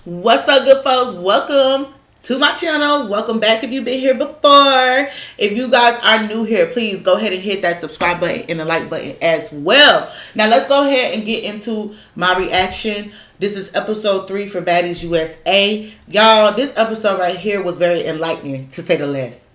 What's up, good folks? Welcome to my channel. Welcome back if you've been here before. If you guys are new here, please go ahead and hit that subscribe button and the like button as well. Now, let's go ahead and get into my reaction. This is episode 3 for Baddies USA. Y'all, this episode right here was very enlightening, to say the least.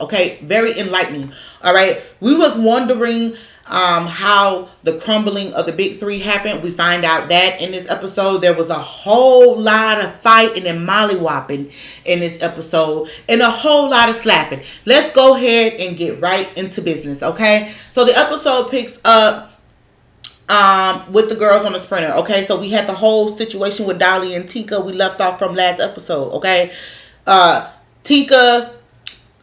Okay, very enlightening. All right, we was wondering how the crumbling of the big 3 happened. We find out that in this episode there was a whole lot of fighting and mollywopping in this episode and a whole lot of slapping. Let's go ahead and get right into business. Okay, so the episode picks up with the girls on the sprinter. Okay, so we had the whole situation with Dolly and Tika. We left off from last episode. Okay, Tika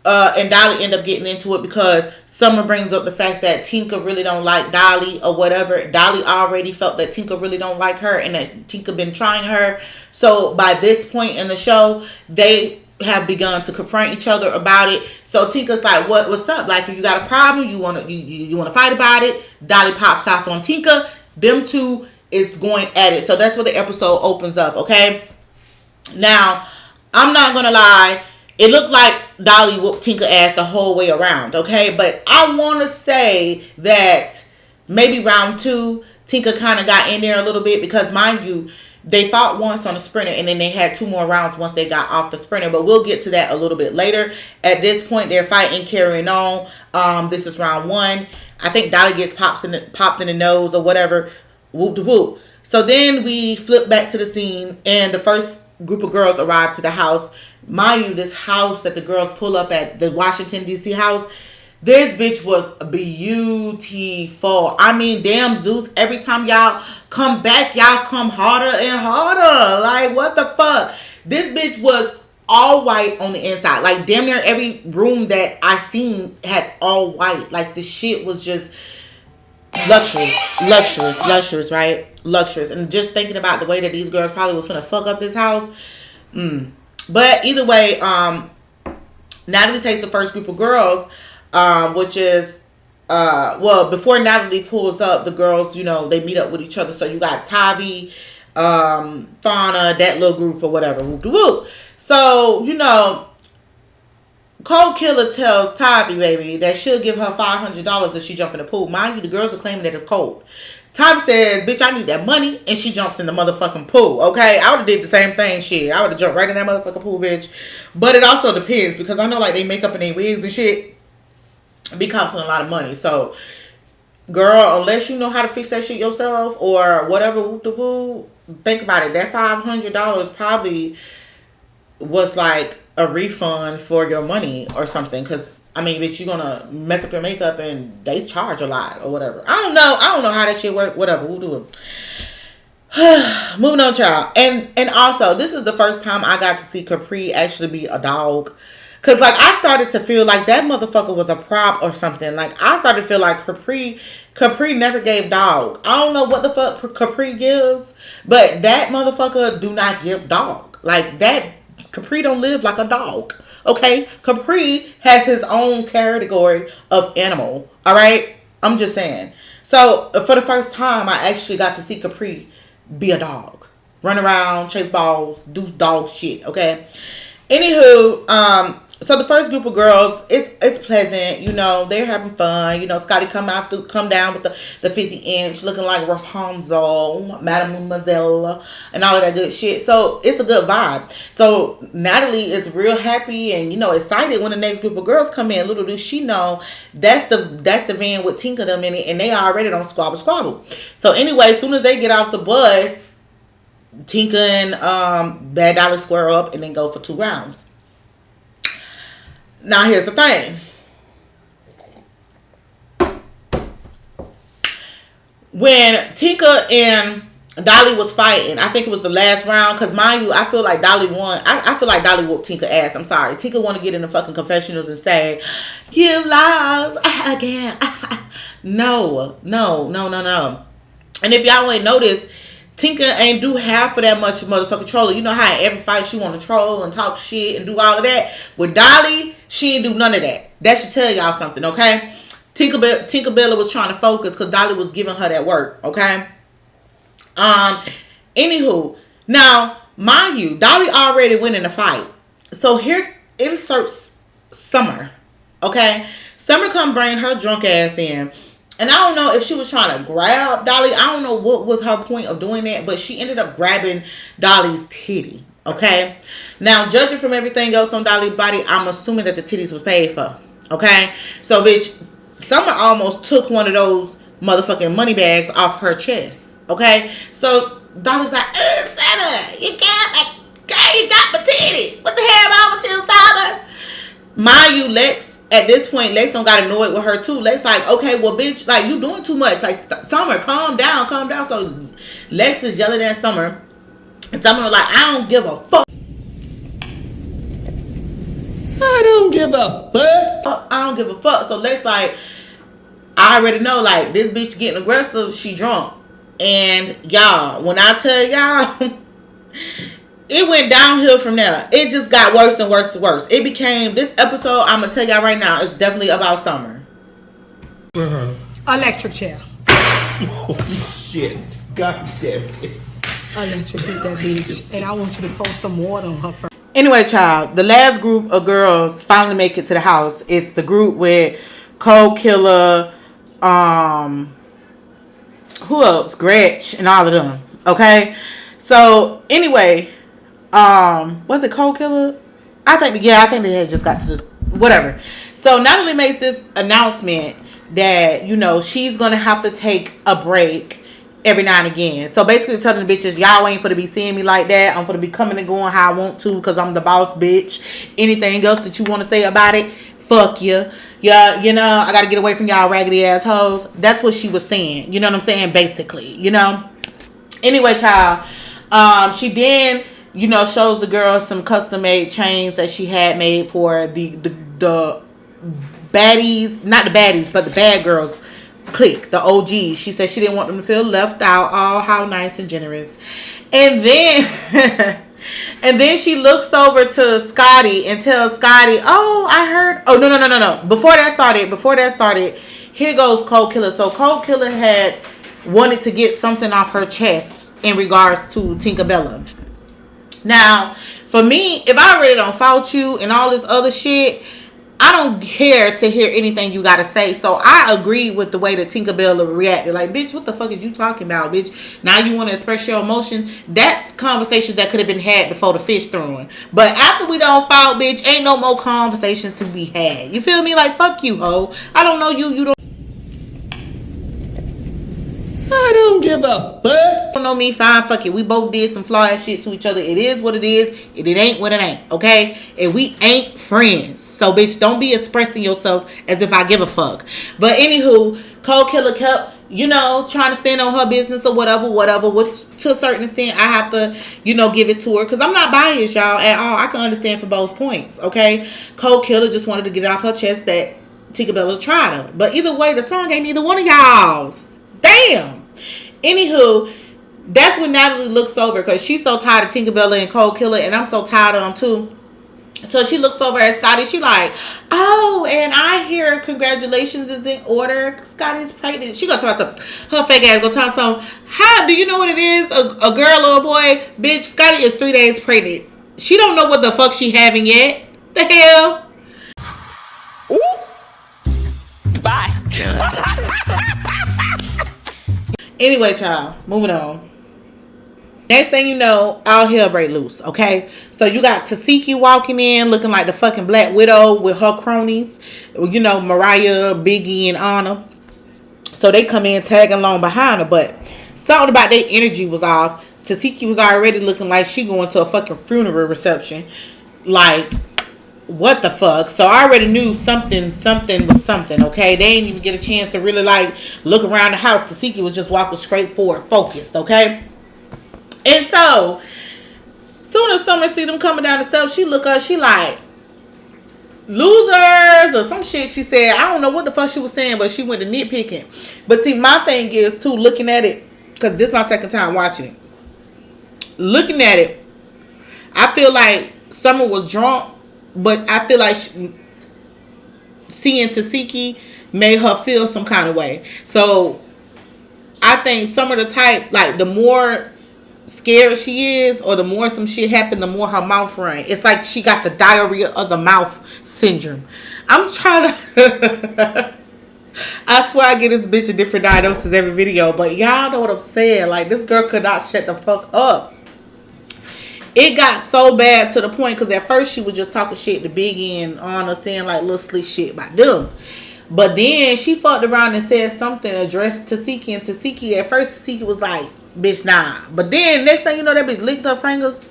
and Dolly end up getting into it because Summer brings up the fact that Tinka really don't like Dolly or whatever. Dolly already felt that Tinka really don't like her and that Tinka been trying her. So by this point in the show, they have begun to confront each other about it. So Tinka's like, what's up? Like, if you got a problem, you wanna fight about it. Dolly pops off on Tinka. Them two is going at it. So that's where the episode opens up. Okay. Now, I'm not gonna lie. It looked like Dolly whooped Tinka ass the whole way around, okay? But I want to say that maybe round 2, Tinka kind of got in there a little bit because, mind you, they fought once on the sprinter and then they had 2 more rounds once they got off the sprinter. But we'll get to that a little bit later. At this point, they're fighting, carrying on. This is round 1. I think Dolly gets popped in the nose or whatever. Whoop de whoop. So then we flip back to the scene and the first group of girls arrive to the house. Mind you, this house that the girls pull up at, the Washington, D.C. house, this bitch was beautiful. I mean, damn Zeus, every time y'all come back, y'all come harder and harder. Like, what the fuck? This bitch was all white on the inside. Like, damn near every room that I seen had all white. Like, the shit was just luxurious, right? Luxurious. And just thinking about the way that these girls probably was finna fuck up this house. But either way, Natalie takes the first group of girls, which is, before Natalie pulls up, the girls, they meet up with each other. So you got Tavi, Fauna, that little group or whatever. Whoop de whoop. So, Cold Killer tells Tavi, baby, that she'll give her $500 if she jump in the pool. Mind you, the girls are claiming that it's cold. Tavi says, bitch, I need that money. And she jumps in the motherfucking pool. Okay? I would have did the same thing. Shit. I would have jumped right in that motherfucking pool, bitch. But it also depends. Because I know, like, they makeup and they wigs and shit be costing a lot of money. So, girl, unless you know how to fix that shit yourself or whatever, whoop the pool, think about it. That $500 probably was like a refund for your money or something. Because, I mean, bitch, you're gonna mess up your makeup and they charge a lot or whatever. I don't know how that shit work. Whatever, we'll do it. Moving on, child. And also, this is the first time I got to see Capri actually be a dog. Cause like I started to feel like that motherfucker was a prop or something. Like I started to feel like Capri never gave dog. I don't know what the fuck Capri gives, but that motherfucker do not give dog. Like that Capri don't live like a dog. Okay, Capri has his own category of animal. All right, I'm just saying. So for the first time, I actually got to see Capri be a dog, run around, chase balls, do dog shit. Okay. Anywho, so the first group of girls, it's pleasant. They're having fun. Scotty come down with the 50-inch, looking like Rapunzel, Mademoiselle, and all of that good shit. So it's a good vibe. So Natalie is real happy and excited when the next group of girls come in. Little does she know that's the van with Tinka them in it, and they already don't squabble. So anyway, as soon as they get off the bus, Tinka and Bad Dolly square up and then go for 2 rounds. Now, here's the thing. When Tinka and Dolly was fighting, I think it was the last round, because mind you, I feel like Dolly won. I feel like Dolly whooped Tinka ass. I'm sorry. Tinka want to get in the fucking confessionals and say, you lost again. No. And if y'all ain't noticed, Tinka ain't do half of that much motherfucking trolling. You know how in every fight she want to troll and talk shit and do all of that? With Dolly, she ain't do none of that. That should tell y'all something, okay? Tinkerbella was trying to focus because Dolly was giving her that work, okay? Anywho, now Mind you, Dolly already went in a fight. So here inserts Summer. Okay? Summer come bring her drunk ass in. And I don't know if she was trying to grab Dolly. I don't know what was her point of doing that. But she ended up grabbing Dolly's titty. Okay? Now, judging from everything else on Dolly's body, I'm assuming that the titties was paid for. Okay? So, bitch, Summer almost took one of those motherfucking money bags off her chest. Okay? So, Dolly's like, Summer, you got my titty. What the hell wrong with you, Summer? Mind you, Lex, at this point, Lex don't got annoyed with her too. Lex like, okay, well, bitch, like, you doing too much. Like, Summer, calm down, calm down. So, Lex is yelling at Summer. And Summer was like, I don't give a fuck. I don't give a fuck. I don't give a fuck. So, Lex like, I already know, like, this bitch getting aggressive, she drunk. And, y'all, when I tell y'all... It went downhill from there. It just got worse and worse and worse. It became, this episode, I'm going to tell y'all right now, it's definitely about Summer. Electric chair. Oh, shit. God damn it. Electric hit that bitch. And I want you to pour some water on her first. Anyway, child, the last group of girls finally make it to the house. It's the group with Cold Killer, who else? Gretch and all of them. Okay? So, anyway... was it Cold Killer? I think they had just got to this, whatever. So Natalie makes this announcement that, you know, she's gonna have to take a break every now and again. So basically telling the bitches, y'all ain't for to be seeing me like that. I'm for to be coming and going how I want to, because I'm the boss, bitch. Anything else that you want to say about it, fuck you. Yeah, you know, I gotta get away from y'all raggedy assholes. That's what she was saying. You know what I'm saying? Basically, you know. Anyway, child, she then, you know, shows the girls some custom made chains that she had made for the baddies, not the baddies, but the bad girls clique, the OGs. She said she didn't want them to feel left out. Oh, how nice and generous. And then and then she looks over to Scotty and tells Scotty, oh, I heard, oh, no. Before that started, here goes Cold Killer. So Cold Killer had wanted to get something off her chest in regards to Tinkerbella. Now, for me, if I already don't fault you and all this other shit, I don't care to hear anything you gotta say. So I agree with the way that Tinkerbella reacted. Like, bitch, what the fuck is you talking about, bitch? Now you want to express your emotions? That's conversations that could have been had before the fish throwing. But after we don't fault, bitch, ain't no more conversations to be had. You feel me? Like, fuck you, ho. I don't know you. You don't. I don't give a fuck. Don't know me, fine, fuck it. We both did some flaw ass shit to each other. It is what it is. It ain't what it ain't, okay? And we ain't friends. So, bitch, don't be expressing yourself as if I give a fuck. But anywho, Cold Killer kept, you know, trying to stand on her business or whatever, which to a certain extent, I have to, you know, give it to her. Because I'm not biased, y'all, at all. I can understand from both points, okay? Cold Killer just wanted to get it off her chest that Tinkerbella tried her. But either way, the song ain't neither one of y'all's. Damn. Anywho, that's when Natalie looks over because she's so tired of Tinkerbella and Cold Killer, and I'm so tired of them too. So she looks over at Scotty. She like, oh, and I hear congratulations is in order. Scotty's pregnant. She gonna tell us her fake ass gonna tell us something. How do you know what it is? A girl or a boy? Bitch, Scotty is 3 days pregnant. She don't know what the fuck she having yet. The hell? Ooh. Bye. Anyway, child, moving on. Next thing you know, all hell break loose, okay? So you got Tasiki walking in looking like the fucking Black Widow with her cronies. You know, Mariah, Biggie, and Anna. So they come in tagging along behind her, but something about their energy was off. Tasiki was already looking like she going to a fucking funeral reception. Like, what the fuck? So I already knew something was something, okay? They didn't even get a chance to really like look around the house. Tasiki was just walking straight forward, focused, okay? And so soon as Summer see them coming down the steps, she look up, she like, losers or some shit she said. I don't know what the fuck she was saying, but she went to nitpicking. But see, my thing is too, looking at it, because this is my second time watching it. Looking at it, I feel like Summer was drunk. But I feel like seeing Tasiki made her feel some kind of way. So I think some of the type, like the more scared she is, or the more some shit happen, the more her mouth run. It's like she got the diarrhea of the mouth syndrome. I'm trying to. I swear I get this bitch a different diagnosis every video, but y'all know what I'm saying. Like, this girl could not shut the fuck up. It got so bad to the point, because at first she was just talking shit to Biggie and on her, saying like little slick shit about them. But then she fucked around and said something addressed to Tasiki, and Tasiki, at first Tasiki was like, bitch, nah. But then next thing you know, that bitch licked her fingers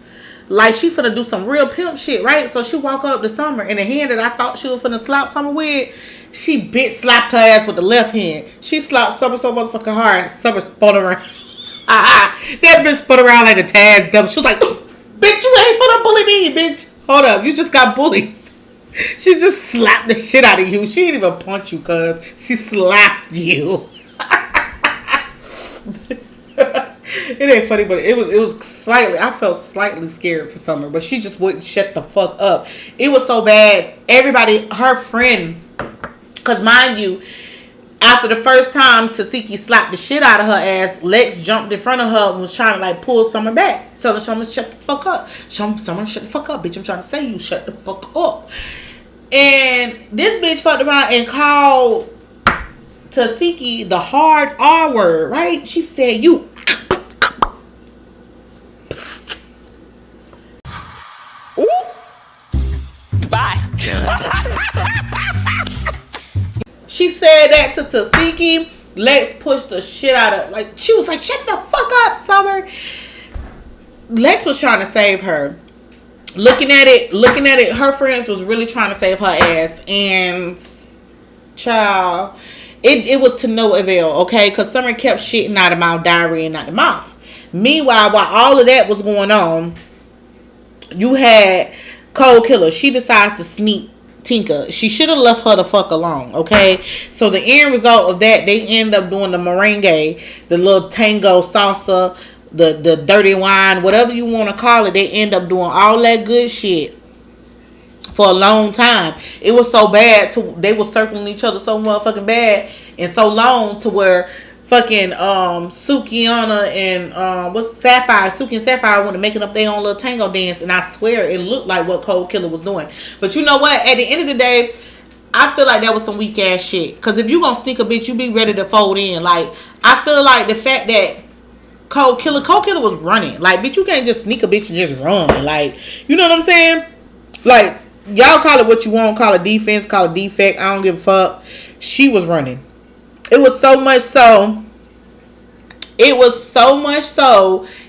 like she finna do some real pimp shit, right? So she walk up to Summer, and the hand that I thought she was finna slap Summer with, she bitch slapped her ass with the left hand. She slapped Summer so motherfucking hard, Summer spun around. That bitch spun around like a Taz devil. She was like, bitch, you ain't finna bully me, bitch. Hold up, you just got bullied. She just slapped the shit out of you. She didn't even punch you, cuz she slapped you. It ain't funny, but it was slightly. I felt slightly scared for Summer, but she just wouldn't shut the fuck up. It was so bad. Everybody, her friend, cause mind you, after the first time Tasiki slapped the shit out of her ass, Lex jumped in front of her and was trying to like pull Summer back, telling Summer shut the fuck up. Summer shut the fuck up, bitch. I'm trying to say you shut the fuck up. And this bitch fucked around and called Tasiki the hard R word, right? She said you. Bye. She said that to Tasiki. Lex pushed the shit out of, like, she was like, shut the fuck up, Summer. Lex was trying to save her. Looking at it, her friends was really trying to save her ass. And child, it was to no avail, okay? Because Summer kept shitting out of mouth, diarrhea out the mouth. Meanwhile, while all of that was going on, you had Cold Killer. She decides to sneak Tinka. She should have left her the fuck alone, okay? So the end result of that, they end up doing the merengue, the little tango salsa, the dirty wine, whatever you want to call it. They end up doing all that good shit for a long time. It was so bad they were circling each other so motherfucking bad and so long to where fucking Sukiana and what's Sapphire, Suki and Sapphire went to making up their own little tango dance, and I swear it looked like what Cold Killer was doing. But you know what? At the end of the day, I feel like that was some weak ass shit. Cause if you gonna sneak a bitch, you be ready to fold in. Like, I feel like the fact that Cold Killer was running. Like, bitch, you can't just sneak a bitch and just run. Like, you know what I'm saying? Like, y'all call it what you want, call it defense, call it defect. I don't give a fuck. She was running. It was so much so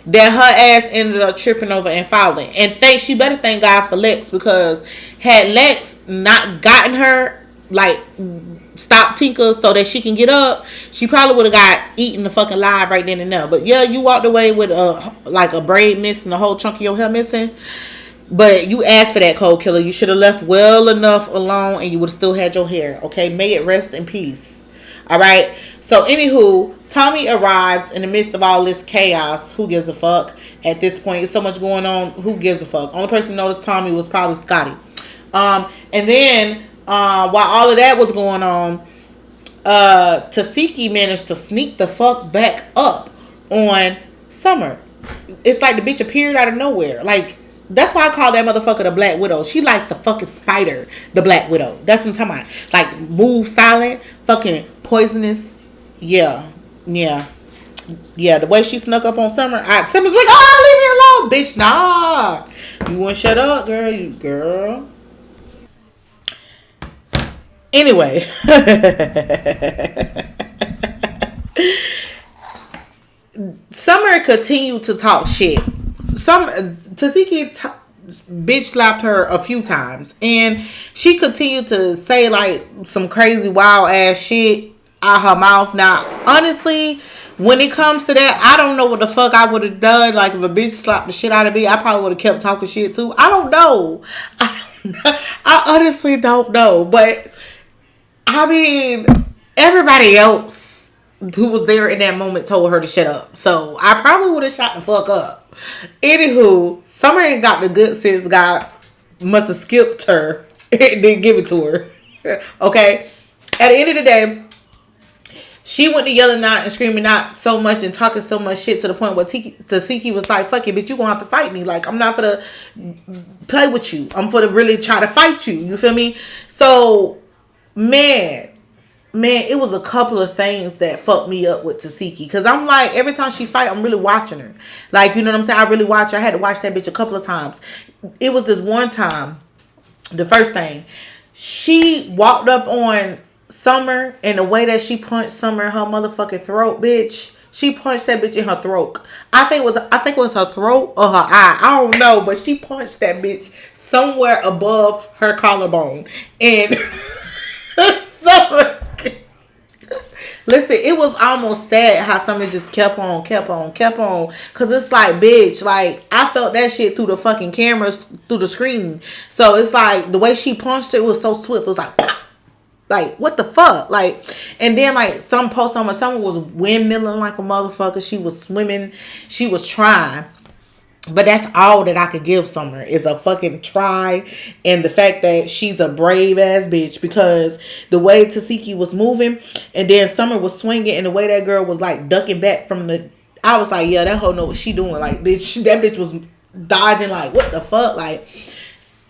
that her ass ended up tripping over and falling. And she better thank God for Lex, because had Lex not gotten her, like, stopped Tinka so that she can get up, she probably would have got eaten the fucking live right then and there. But yeah, you walked away with a braid missing, a whole chunk of your hair missing. But you asked for that, Cold Killer. You should have left well enough alone, and you would have still had your hair. Okay, may it rest in peace. All right. So, anywho, Tommy arrives in the midst of all this chaos. Who gives a fuck? At this point, there's so much going on. Who gives a fuck? Only person who noticed Tommy was probably Scotty. And then while all of that was going on, Tasiki managed to sneak the fuck back up on Summer. It's like the bitch appeared out of nowhere. Like, that's why I call that motherfucker the Black Widow. She like the fucking spider, the Black Widow. That's what I'm talking about. Like, move silent, fucking poisonous. Yeah. The way she snuck up on Summer, Summer's like, oh, leave me alone, bitch. Nah, you wouldn't shut up, girl. Anyway, Summer continued to talk shit. Tasiki bitch slapped her a few times, and she continued to say like some crazy wild ass shit out her mouth. Now, honestly, when it comes to that, I don't know what the fuck I would have done. Like, if a bitch slapped the shit out of me, I probably would have kept talking shit too. I don't know. I honestly don't know. But I mean, everybody else who was there in that moment told her to shut up. So I probably would have shot the fuck up. Anywho, Summer ain't got the good sense. God must have skipped her and didn't give it to her. Okay? At the end of the day, She went to yelling out and screaming out so much and talking so much shit to the point where Tasiki was like, fuck it, bitch, you gonna have to fight me. Like, I'm not gonna play with you. I'm gonna really try to fight you. You feel me? So, man, it was a couple of things that fucked me up with Tasiki. Because I'm like, every time she fight, I'm really watching her. Like, you know what I'm saying? I really watch her. I had to watch that bitch a couple of times. It was this one time, the first thing, she walked up on Summer, and the way that she punched Summer in her motherfucking throat, bitch. She punched that bitch in her throat. I think it was her throat or her eye. I don't know, but she punched that bitch somewhere above her collarbone. And Summer, listen, it was almost sad how Summer just kept on. Cause it's like, bitch, like, I felt that shit through the fucking cameras, through the screen. So it's like, the way she punched it was so swift. It was like, pop. Like, what the fuck? Like, and then, like, some post on Summer was windmilling like a motherfucker. She was swimming. She was trying. But that's all that I could give Summer is a fucking try. And the fact that she's a brave ass bitch. Because the way Tasiki was moving and then Summer was swinging and the way that girl was, like, ducking back from the... I was like, yeah, that hoe know what she doing. Like, bitch, that bitch was dodging like, what the fuck? Like...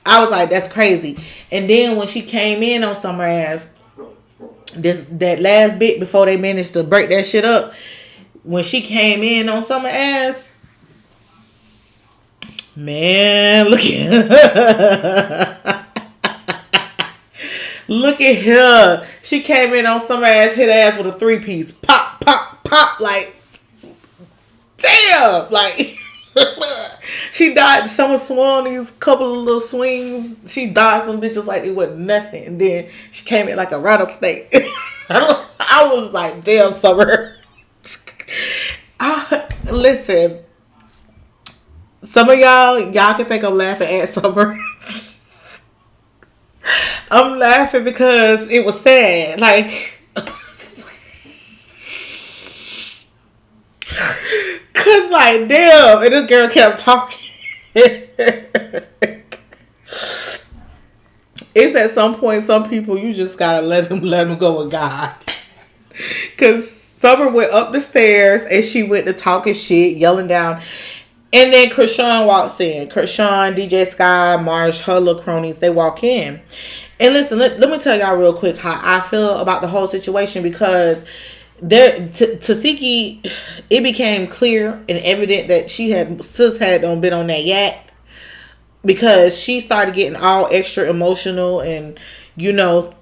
I was like, that's crazy. And then when she came in on Summer ass, that last bit before they managed to break that shit up, when she came in on Summer ass, man, look at look at her. She came in on Summer ass, hit her ass with a 3-piece. Pop, pop, pop. Like, damn. Like... She dodged. Summer swung these couple of little swings. She dodged some bitches like it wasn't nothing. And then she came in like a rattlesnake. I was like, damn, Summer. Listen, some of y'all can think I'm laughing at Summer. I'm laughing because it was sad. Like, cause like, damn, and this girl kept talking. It's at some point, some people you just gotta let them go with God. Cause Summer went up the stairs and she went to talking shit, yelling down. And then Krishan walks in. Krishan, DJ Sky, Marsh, her little cronies, they walk in. And listen, let me tell y'all real quick how I feel about the whole situation, because Tasiki, it became clear and evident that sis had been on that yak, because she started getting all extra emotional and, you know,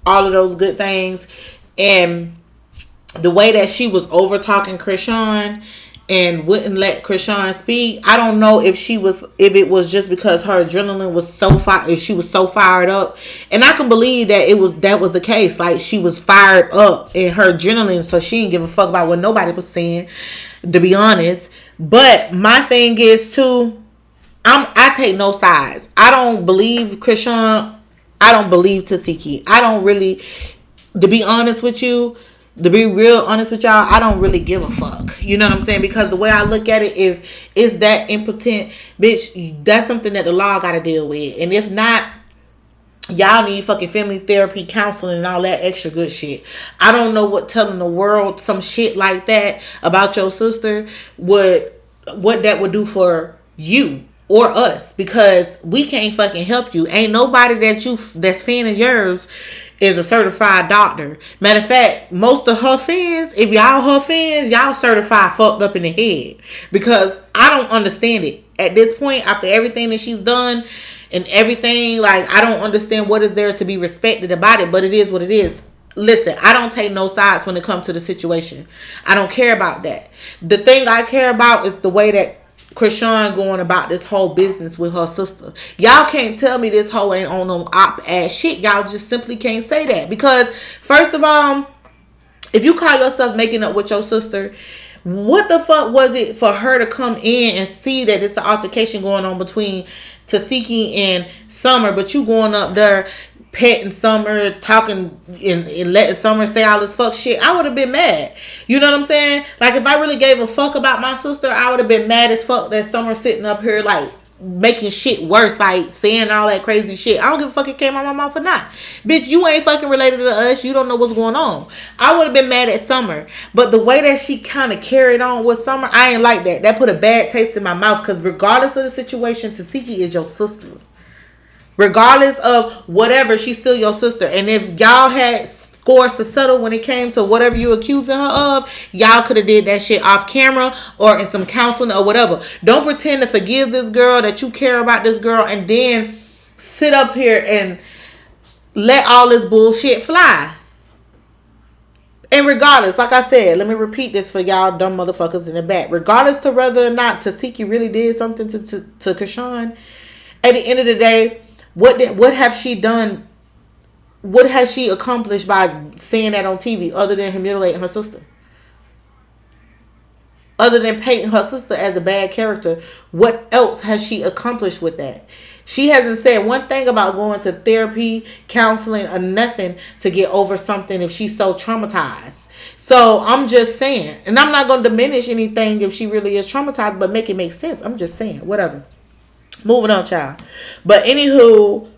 all of those good things. And the way that she was over talking Krishan and wouldn't let Krishan speak, I don't know if it was just because her adrenaline was so she was so fired up. And I can believe that that was the case. Like, she was fired up in her adrenaline, so she didn't give a fuck about what nobody was saying, to be honest. But my thing is too, I take no sides. I don't believe Krishan. I don't believe Tasiki. I don't really, to be honest with you, to be real honest with y'all, I don't really give a fuck. You know what I'm saying? Because the way I look at it, if it's that impotent, bitch, that's something that the law got to deal with. And if not, y'all need fucking family therapy, counseling, and all that extra good shit. I don't know what telling the world some shit like that about your sister what that would do for you or us, because we can't fucking help you. Ain't nobody that's fan of yours is a certified doctor. Matter of fact, most of her fans, if y'all her fans, y'all certified fucked up in the head, because I don't understand it at this point after everything that she's done and everything. Like, I don't understand what is there to be respected about it, but it is what it is. Listen, I don't take no sides when it comes to the situation. I don't care about that. The thing I care about is the way that Krishan going about this whole business with her sister. Y'all can't tell me this hoe ain't on no op ass shit. Y'all just simply can't say that. Because first of all, if you call yourself making up with your sister, what the fuck was it for her to come in and see that it's an altercation going on between Tasiki and Summer, but you going up there petting Summer, talking and letting Summer say all this fuck shit? I would have been mad. You know what I'm saying? Like, if I really gave a fuck about my sister, I would have been mad as fuck that Summer sitting up here like making shit worse, like saying all that crazy shit. I don't give a fuck it came out my mouth or not. Bitch, you ain't fucking related to us. You don't know what's going on. I would have been mad at Summer. But the way that she kind of carried on with Summer, I ain't like that. That put a bad taste in my mouth. Because regardless of the situation, Tasiki is your sister. Regardless of whatever, she's still your sister. And if y'all had scores to settle when it came to whatever you accusing her of, y'all could have did that shit off camera or in some counseling or whatever. Don't pretend to forgive this girl, that you care about this girl, and then sit up here and let all this bullshit fly. And regardless, like I said, let me repeat this for y'all dumb motherfuckers in the back. Regardless to whether or not Tasiki really did something to Krishan, at the end of the day, what have she done? What has she accomplished by saying that on TV other than humiliating her sister? Other than painting her sister as a bad character, what else has she accomplished with that? She hasn't said one thing about going to therapy, counseling, or nothing to get over something if she's so traumatized. So I'm just saying, and I'm not going to diminish anything if she really is traumatized, but make it make sense. I'm just saying, whatever. Moving on, child. But anywho...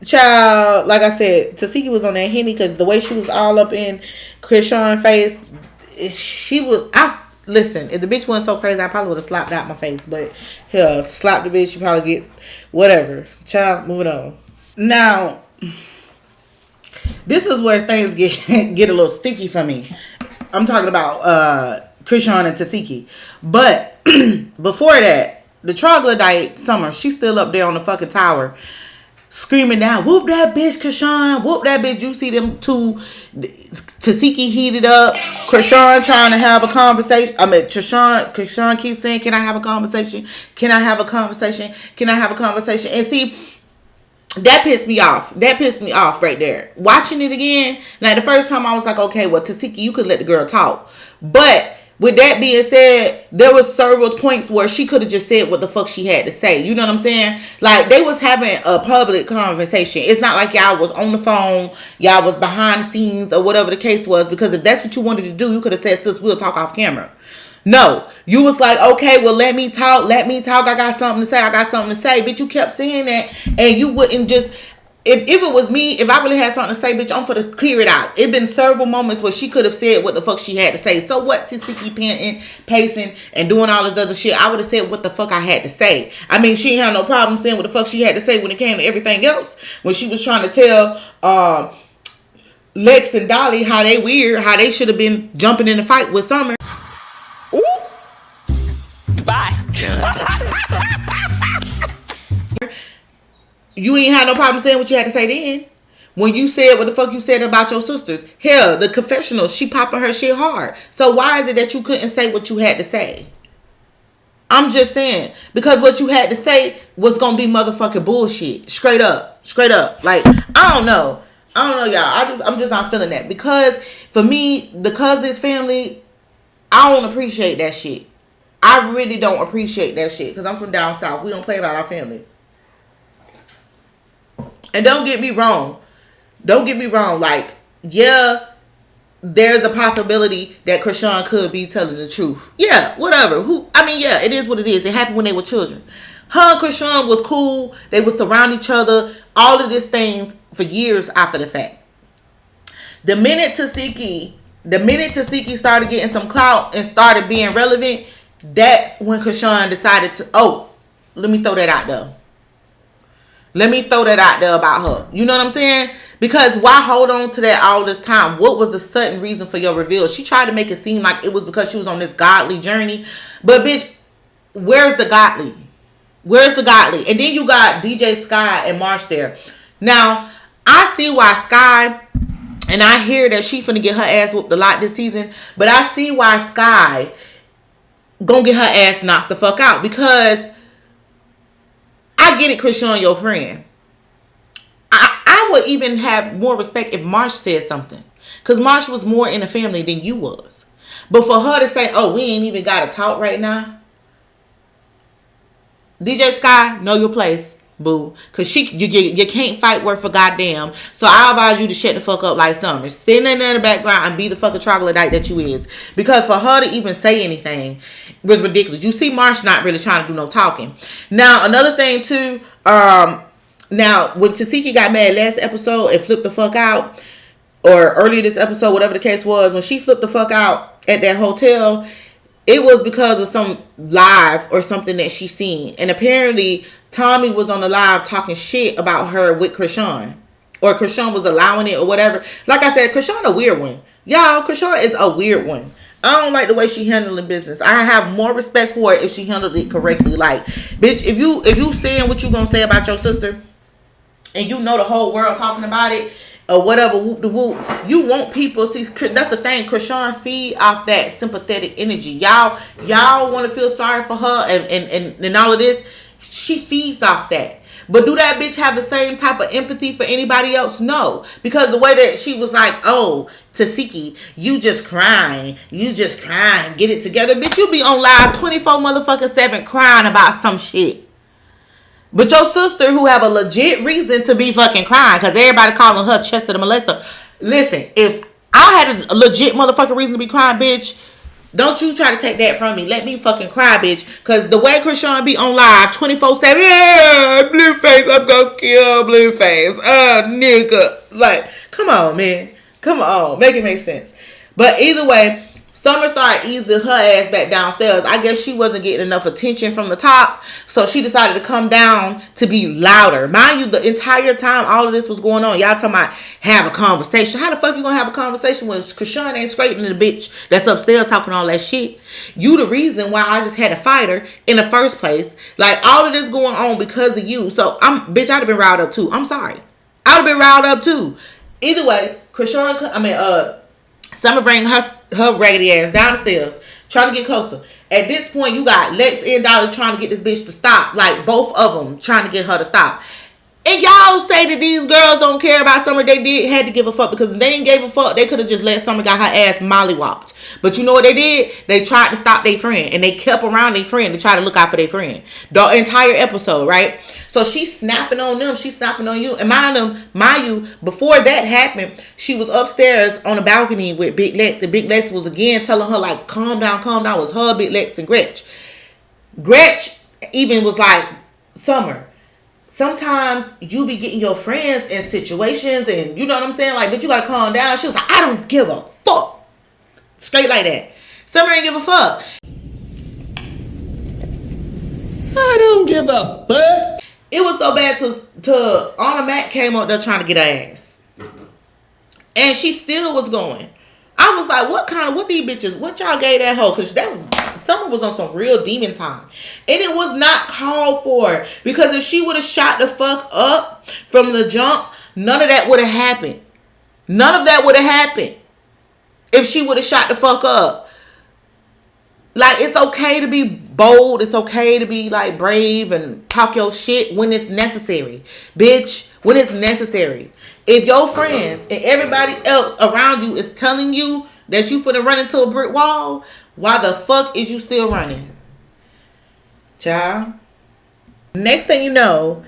Child, like I said, Tasiki was on that Henny because the way she was all up in Krishan's face, she was. Listen, if the bitch wasn't so crazy, I probably would have slapped out my face. But hell, slap the bitch, you probably get whatever. Child, moving on. Now, this is where things get a little sticky for me. I'm talking about Krishan and Tasiki, but before that, the troglodyte Summer, she's still up there on the fucking tower. Screaming down, whoop that bitch, Krishan, whoop that bitch. You see them two, Tasiki heated up, Krishan trying to have a conversation. I mean, Krishan keeps saying, can I have a conversation? Can I have a conversation? Can I have a conversation? And see, that pissed me off. That pissed me off right there. Watching it again, now the first time I was like, okay, well, Tasiki, you could let the girl talk. But with that being said, there was several points where she could have just said what the fuck she had to say. You know what I'm saying? Like, they was having a public conversation. It's not like y'all was on the phone, y'all was behind the scenes, or whatever the case was. Because if that's what you wanted to do, you could have said, sis, we'll talk off camera. No. You was like, okay, well, let me talk. I got something to say. Bitch, you kept saying that, and you wouldn't just... If it was me, if I really had something to say, bitch, I'm for to clear it out. It been several moments where she could have said what the fuck she had to say. So what, Tasiki panting, pacing, and doing all this other shit, I would have said what the fuck I had to say. I mean, she ain't had no problem saying what the fuck she had to say when it came to everything else. When she was trying to tell Lex and Dolly how they weird, how they should have been jumping in the fight with Summer. Ooh. Bye. You ain't had no problem saying what you had to say then. When you said what the fuck you said about your sisters. Hell, the confessional, she popping her shit hard. So why is it that you couldn't say what you had to say? I'm just saying. Because what you had to say was going to be motherfucking bullshit. Straight up. Like, I don't know, y'all. I'm just not feeling that. Because for me, the Cousins family, I don't appreciate that shit. I really don't appreciate that shit. Because I'm from down south. We don't play about our family. And don't get me wrong. Like, yeah, there's a possibility that Krishan could be telling the truth. Yeah, whatever. Yeah, it is what it is. It happened when they were children. Her and Krishan was cool. They was around each other. All of these things for years after the fact. The minute Tasiki started getting some clout and started being relevant, that's when Krishan decided to, let me throw that out there. Let me throw that out there about her. You know what I'm saying? Because why hold on to that all this time? What was the sudden reason for your reveal? She tried to make it seem like it was because she was on this godly journey. But bitch, where's the godly? And then you got DJ Sky and Marsh there. Now, I see why Sky, and I hear that she finna get her ass whooped a lot this season. But I see why Sky gonna get her ass knocked the fuck out. Because I get it, Krishan, your friend. I would even have more respect if Marsh said something. Because Marsh was more in the family than you was. But for her to say, we ain't even got to talk right now. DJ Sky, know your place. boo. Cause you can't fight worth for goddamn. So I advise you to shut the fuck up like Summer. Stand in there in the background and be the fucking troglodyte that you is. Because for her to even say anything was ridiculous. You see Marsh not really trying to do no talking. Now another thing too, now when Tasiki got mad last episode and flipped the fuck out, or earlier this episode, whatever the case was, when she flipped the fuck out at that hotel, it was because of some live or something that she seen. And apparently, Tommy was on the live talking shit about her with Krishan. Or Krishan was allowing it or whatever. Like I said, Krishan a weird one. Y'all, Krishan is a weird one. I don't like the way she handling business. I have more respect for it if she handled it correctly. Like, bitch, if you saying what you gonna say about your sister, and you know the whole world talking about it, or whatever, whoop de whoop, you want people see. That's the thing. Krishan feed off that sympathetic energy. Y'all want to feel sorry for her and all of this. She feeds off that. But do that bitch have the same type of empathy for anybody else? No. Because the way that she was like, oh, Tasiki, you just crying. Get it together. Bitch, you be on live 24/7 crying about some shit. But your sister, who have a legit reason to be fucking crying, because everybody calling her Chester the molester. Listen, if I had a legit motherfucking reason to be crying, bitch, don't you try to take that from me. Let me fucking cry, bitch. Because the way Krishan be on live 24/7, yeah, Blueface, I'm gonna kill Blueface. Nigga. Like, come on, man. Come on. Make it make sense. But either way, Summer started easing her ass back downstairs. I guess she wasn't getting enough attention from the top, so she decided to come down to be louder. Mind you, the entire time all of this was going on, y'all talking about have a conversation. How the fuck you gonna have a conversation when Krishan ain't straightening the bitch that's upstairs talking all that shit? You the reason why I just had to fight her in the first place. Like, all of this going on because of you. So, bitch, I'd have been riled up too. I'm sorry. I'd have been riled up too. Either way, Summer bring her raggedy ass downstairs, trying to get closer. At this point, you got Lex and Dolly trying to get this bitch to stop. Like, both of them trying to get her to stop. And y'all say that these girls don't care about Summer. They had to give a fuck, because if they ain't gave a fuck, they could have just let Summer got her ass mollywopped. But you know what they did? They tried to stop their friend, and they kept around their friend to try to look out for their friend. The entire episode, right? So she's snapping on them. She's snapping on you. And mind you, before that happened, she was upstairs on the balcony with Big Lex. And Big Lex was again telling her, like, calm down, calm down. It was her, Big Lex, and Gretch. Gretch even was like, Summer, sometimes you be getting your friends in situations, and you know what I'm saying? Like, but you gotta calm down. She was like, I don't give a fuck. Straight like that. Summer ain't give a fuck. I don't give a fuck. It was so bad to Anna Mac came up there trying to get her ass. And she still was going. I was like, what these bitches, what y'all gave that hoe? Because that Summer was on some real demon time. And it was not called for. Because if she would have shot the fuck up from the jump, none of that would have happened. None of that would have happened. If she would have shot the fuck up. Like, it's okay to be bold. It's okay to be, like, brave and talk your shit when it's necessary. Bitch, when it's necessary. If your friends and everybody else around you is telling you that you finna run into a brick wall, why the fuck is you still running? Child. Next thing you know,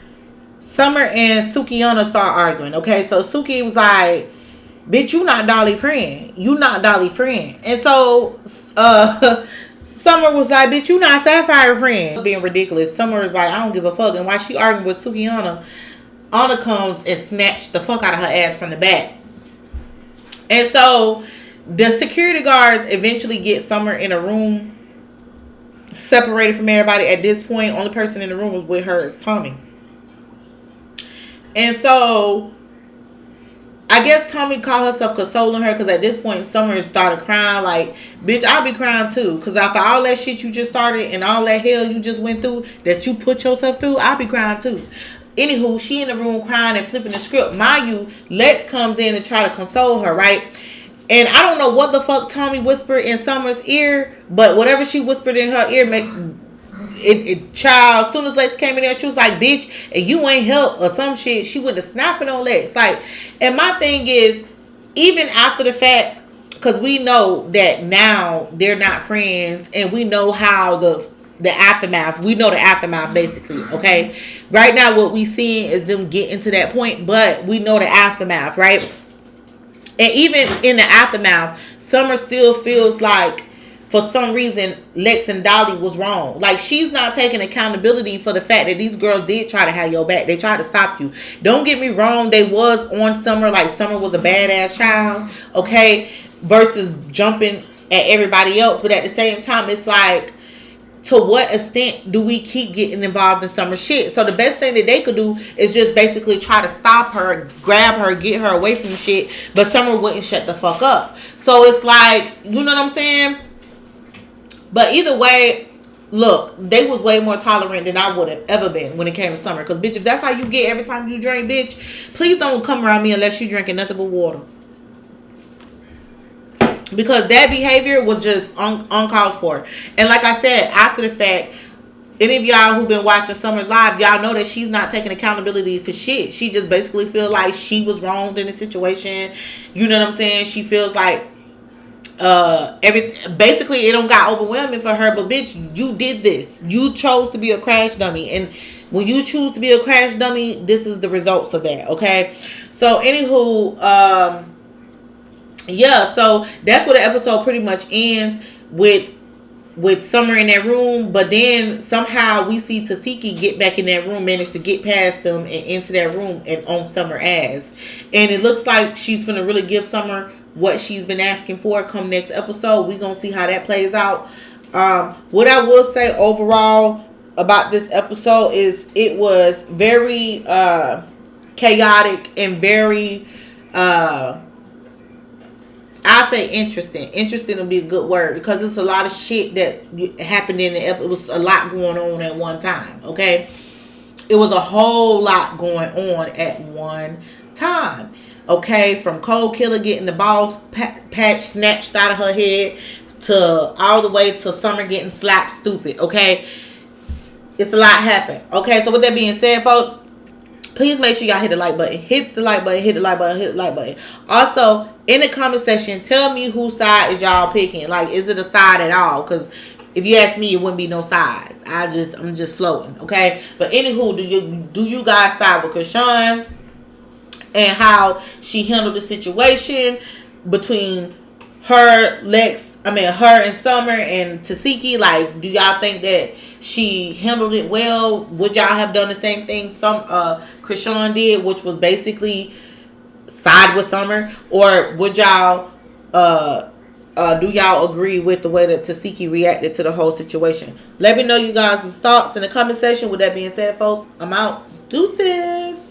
Summer and Sukiyana start arguing. Okay, so Suki was like, bitch, you not Dolly friend. You not Dolly friend. And so, Summer was like, bitch, you not Sapphire friend. Being ridiculous. Summer is like, I don't give a fuck. And while she arguing with Sukiyana, Anna comes and snatched the fuck out of her ass from the back. And so the security guards eventually get Summer in a room separated from everybody. At this point, only person in the room was with her is Tommy. And so I guess Tommy called herself consoling her, because at this point Summer started crying. Like, bitch, I'll be crying too, because after all that shit you just started and all that hell you just went through, that you put yourself through, I'll be crying too. Anywho, she in the room crying and flipping the script. Mind you, Lex comes in and try to console her, right? And I don't know what the fuck Tommy whispered in Summer's ear, but whatever she whispered in her ear child, as soon as Lex came in there, she was like, bitch, and you ain't help or some shit. She went to snapping on Lex. Like, and my thing is, even after the fact, because we know that now they're not friends, and we know how the the aftermath. We know the aftermath basically, okay? Right now what we seeing is them getting to that point, but we know the aftermath, right? And even in the aftermath, Summer still feels like for some reason Lex and Dolly was wrong. Like, she's not taking accountability for the fact that these girls did try to have your back. They tried to stop you. Don't get me wrong, they was on Summer, like Summer was a badass child, okay, versus jumping at everybody else. But at the same time, it's like, to what extent do we keep getting involved in Summer shit? So the best thing that they could do is just basically try to stop her, grab her, get her away from shit. But Summer wouldn't shut the fuck up. So it's like, you know what I'm saying? But either way, look, they was way more tolerant than I would have ever been when it came to Summer. Because, bitch, if that's how you get every time you drink, bitch, please don't come around me unless you drinking nothing but water. Because that behavior was just uncalled for. And like I said, after the fact, any of y'all who've been watching Summer's live, y'all know that she's not taking accountability for shit. She just basically feels like she was wronged in the situation. You know what I'm saying? She feels like basically it don't got overwhelming for her. But bitch, you did this. You chose to be a crash dummy. And when you choose to be a crash dummy, this is the results of that, okay? So anywho, yeah, so that's where the episode pretty much ends with Summer in that room. But then somehow we see Tasiki get back in that room, manage to get past them and into that room and on Summer ass. And it looks like she's gonna really give Summer what she's been asking for come next episode. We're gonna see how that plays out. What I will say overall about this episode is it was very chaotic and very I say interesting. Interesting would be a good word because it's a lot of shit that happened in the episode. It was a lot going on at one time, okay? It was a whole lot going on at one time, okay? From Cold Killer getting the balls patch snatched out of her head to all the way to Summer getting slapped stupid, okay? It's a lot happened, okay? So with that being said, folks, please make sure y'all hit the like button. Hit the like button. Hit the like button. Hit the like button. Also, in the comment section, tell me whose side is y'all picking. Like, is it a side at all? Because if you ask me, it wouldn't be no sides. I'm just floating. Okay. But anywho, do you guys side with Krishan and how she handled the situation between her and Summer and Tasiki? Like, do y'all think that she handled it well? Would y'all have done the same thing Krishan did, which was basically side with Summer? Or would y'all do y'all agree with the way that Tasiki reacted to the whole situation? Let me know you guys' thoughts in the comment section. With that being said, folks, I'm out. Deuces.